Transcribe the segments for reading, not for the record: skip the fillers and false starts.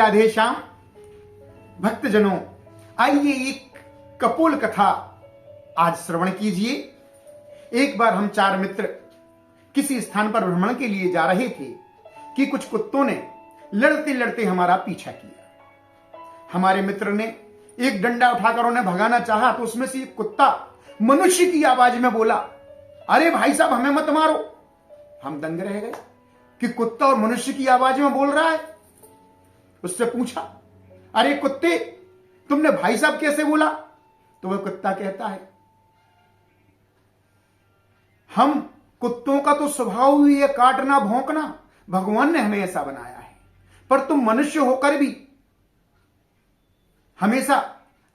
राधे श्याम। भक्तजनों, आइए एक कपोल कथा आज श्रवण कीजिए। एक बार हम 4 मित्र किसी स्थान पर भ्रमण के लिए जा रहे थे कि कुछ कुत्तों ने लड़ते लड़ते हमारा पीछा किया। हमारे मित्र ने एक डंडा उठाकर उन्हें भगाना चाहा तो उसमें से एक कुत्ता मनुष्य की आवाज में बोला, अरे भाई साहब, हमें मत मारो। हम दंग रह गए कि कुत्ता और मनुष्य की आवाज में बोल रहा है। उससे पूछा, अरे कुत्ते, तुमने भाई साहब कैसे बोला? तो वह कुत्ता कहता है, हम कुत्तों का तो स्वभाव ही है काटना भौंकना, भगवान ने हमें ऐसा बनाया है, पर तुम मनुष्य होकर भी हमेशा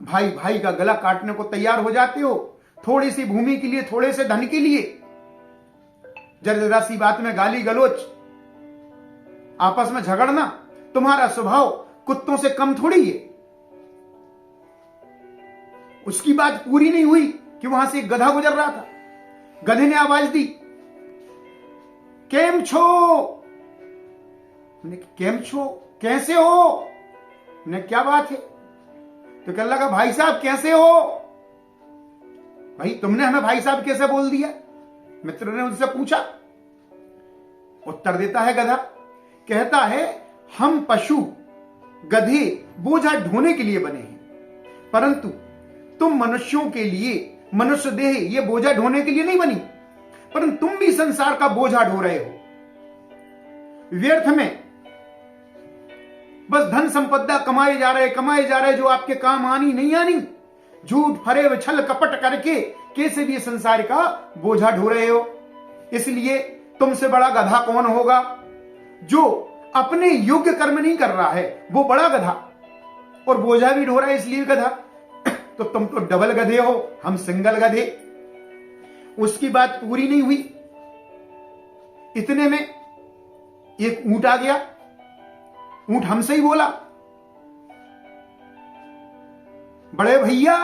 भाई भाई का गला काटने को तैयार हो जाते हो, थोड़ी सी भूमि के लिए, थोड़े से धन के लिए, जरा सी बात में गाली गलोच, आपस में झगड़ना, तुम्हारा स्वभाव कुत्तों से कम थोड़ी है। उसकी बात पूरी नहीं हुई कि वहां से एक गधा गुजर रहा था। गधे ने आवाज दी, केम छो? केम छो, कैसे हो? ने क्या बात है? तो कहने लगा, भाई साहब कैसे हो? भाई तुमने हमें भाई साहब कैसे बोल दिया? मित्र ने उनसे पूछा। उत्तर देता है गधा, कहता है, हम पशु गधे बोझा ढोने के लिए बने हैं, परंतु तुम मनुष्यों के लिए, मनुष्य देह ये बोझा ढोने के लिए नहीं बनी, परंतु तुम भी संसार का बोझा ढो रहे हो। व्यर्थ में बस धन संपदा कमाए जा रहे, जो आपके काम आनी नहीं आनी, झूठ फरेब छल कपट करके कैसे भी संसार का बोझा ढो रहे हो। इसलिए तुमसे बड़ा गधा कौन होगा? जो अपने योग्य कर्म नहीं कर रहा है वो बड़ा गधा, और बोझा भी ढो रहा है इसलिए गधा। तो तुम तो डबल गधे हो, हम सिंगल गधे। उसकी बात पूरी नहीं हुई, इतने में एक ऊंट आ गया। ऊंट हमसे ही बोला, बड़े भैया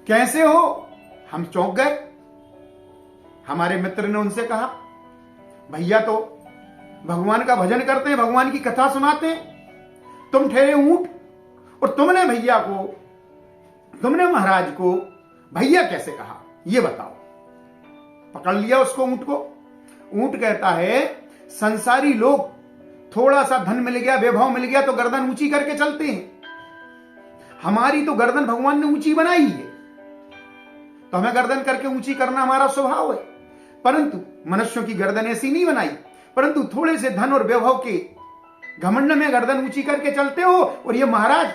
कैसे हो? हम चौंक गए। हमारे मित्र ने उनसे कहा, भैया तो भगवान का भजन करते हैं, भगवान की कथा सुनाते हैं, तुम ठहरे ऊंट, और तुमने भैया को, तुमने महाराज को भैया कैसे कहा, ये बताओ। पकड़ लिया उसको, ऊंट को। ऊंट कहता है, संसारी लोग थोड़ा सा धन मिल गया, वैभव मिल गया तो गर्दन ऊंची करके चलते हैं। हमारी तो गर्दन भगवान ने ऊंची बनाई है, तो हमें गर्दन करके ऊंची करना हमारा स्वभाव है, परंतु मनुष्यों की गर्दन ऐसी नहीं बनाई, परंतु थोड़े से धन और वैभव के घमंड में गर्दन ऊंची करके चलते हो, और ये महाराज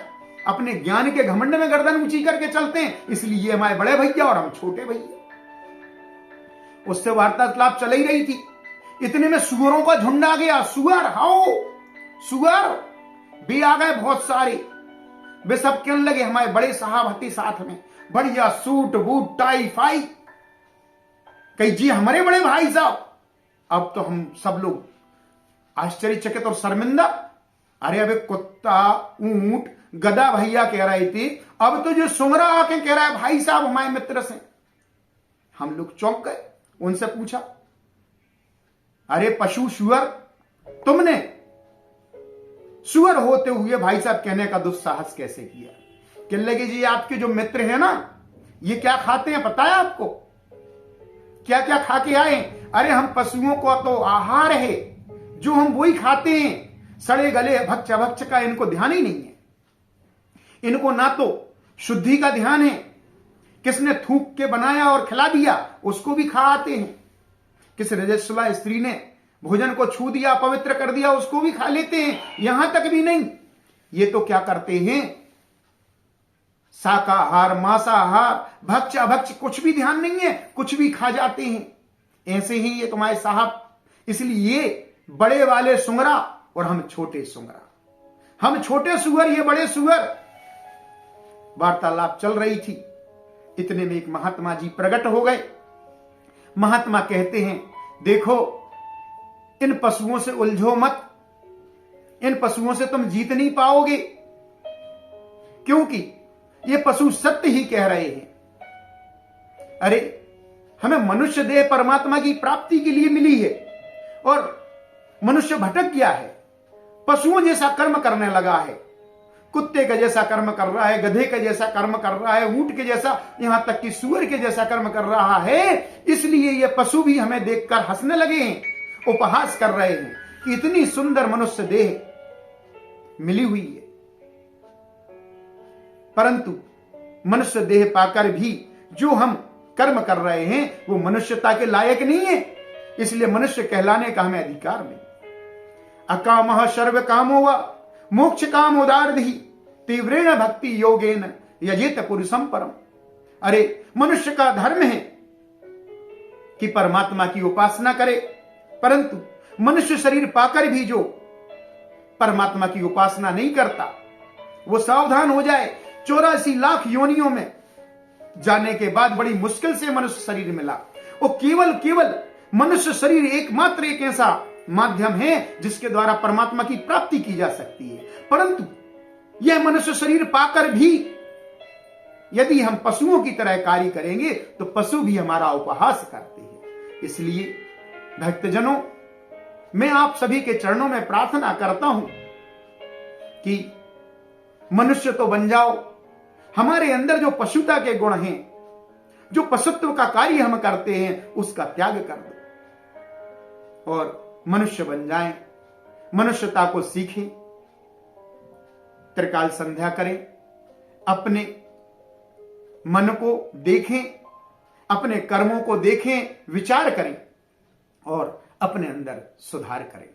अपने ज्ञान के घमंड में गर्दन ऊंची करके चलते हैं, इसलिए ये हमारे बड़े भैया और हम छोटे भैया। उससे वार्तालाप चल ही रही थी, इतने में सुअरों का झुंड आ गया। सुअर, हाओ सुअर, भी आ गए बहुत सारे। वे सब कहने लगे, हमारे बड़े साहब हती साथ में, बढ़िया सूट बूट टाई फाई। कही, जी हमारे बड़े भाई साहब। अब तो हम सब लोग आश्चर्यचकित और शर्मिंदा। अरे अबे कुत्ता, ऊंट, गधा भैया कह रहे थे, अब तो जो सुंगरा आके कह रहा है भाई साहब हमारे मित्र से। हम लोग चौंक गए। उनसे पूछा, अरे पशु सुअर, तुमने सुअर होते हुए भाई साहब कहने का दुस्साहस कैसे किया? कहने लगे, जी आपके जो मित्र हैं ना, ये क्या खाते हैं पता है आपको? क्या क्या खा के आए? अरे हम पशुओं का तो आहार है, जो हम वही खाते हैं। सड़े गले भक्ष अभक्ष का इनको ध्यान ही नहीं है। इनको ना तो शुद्धि का ध्यान है, किसने थूक के बनाया और खिला दिया उसको भी खा आते हैं, किस रजस्वला स्त्री ने भोजन को छू दिया, पवित्र कर दिया, उसको भी खा लेते हैं। यहां तक भी नहीं, ये तो क्या करते हैं, शाकाहार, मांसाहार, भक्ष अभक्ष कुछ भी ध्यान नहीं है, कुछ भी खा जाते हैं। ऐसे ही ये तुम्हारे साहब। इसलिए ये बड़े वाले सुंगरा और हम छोटे सुंगरा, हम छोटे सुअर, ये बड़े सुअर। वार्तालाप चल रही थी, इतने में एक महात्मा जी प्रकट हो गए। महात्मा कहते हैं, देखो इन पशुओं से उलझो मत, इन पशुओं से तुम जीत नहीं पाओगे, क्योंकि ये पशु सत्य ही कह रहे हैं। अरे हमें मनुष्य देह परमात्मा की प्राप्ति के लिए मिली है, और मनुष्य भटक गया है, पशुओं जैसा कर्म करने लगा है, कुत्ते के जैसा कर्म कर रहा है, गधे के जैसा कर्म कर रहा है, ऊंट के जैसा, यहां तक कि सूअर के जैसा कर्म कर रहा है। इसलिए ये पशु भी हमें देखकर हंसने लगे हैं, उपहास कर रहे हैं कि इतनी सुंदर मनुष्य देह मिली हुई है। परंतु मनुष्य देह पाकर भी जो हम कर्म कर रहे हैं वो मनुष्यता के लायक नहीं है, इसलिए मनुष्य कहलाने का हमें अधिकार नहीं। अकामः सर्व कामो वा मोक्ष कामोदार्धी तीव्रेण भक्ति योगेन यजेत पुरुषम परम। अरे मनुष्य का धर्म है कि परमात्मा की उपासना करे, परंतु मनुष्य शरीर पाकर भी जो परमात्मा की उपासना नहीं करता वो सावधान हो जाए। 84 लाख योनियों में जाने के बाद बड़ी मुश्किल से मनुष्य शरीर मिला। वो केवल मनुष्य शरीर एकमात्र एक ऐसा माध्यम है जिसके द्वारा परमात्मा की प्राप्ति की जा सकती है। परंतु यह मनुष्य शरीर पाकर भी यदि हम पशुओं की तरह कार्य करेंगे तो पशु भी हमारा उपहास करते हैं। इसलिए भक्तजनों, मैं आप सभी के चरणों में प्रार्थना करता हूं कि मनुष्य तो बन जाओ, हमारे अंदर जो पशुता के गुण हैं, जो पशुत्व का कार्य हम करते हैं, उसका त्याग कर दो और मनुष्य बन जाएं, मनुष्यता को सीखें, त्रिकाल संध्या करें, अपने मन को देखें, अपने कर्मों को देखें, विचार करें और अपने अंदर सुधार करें।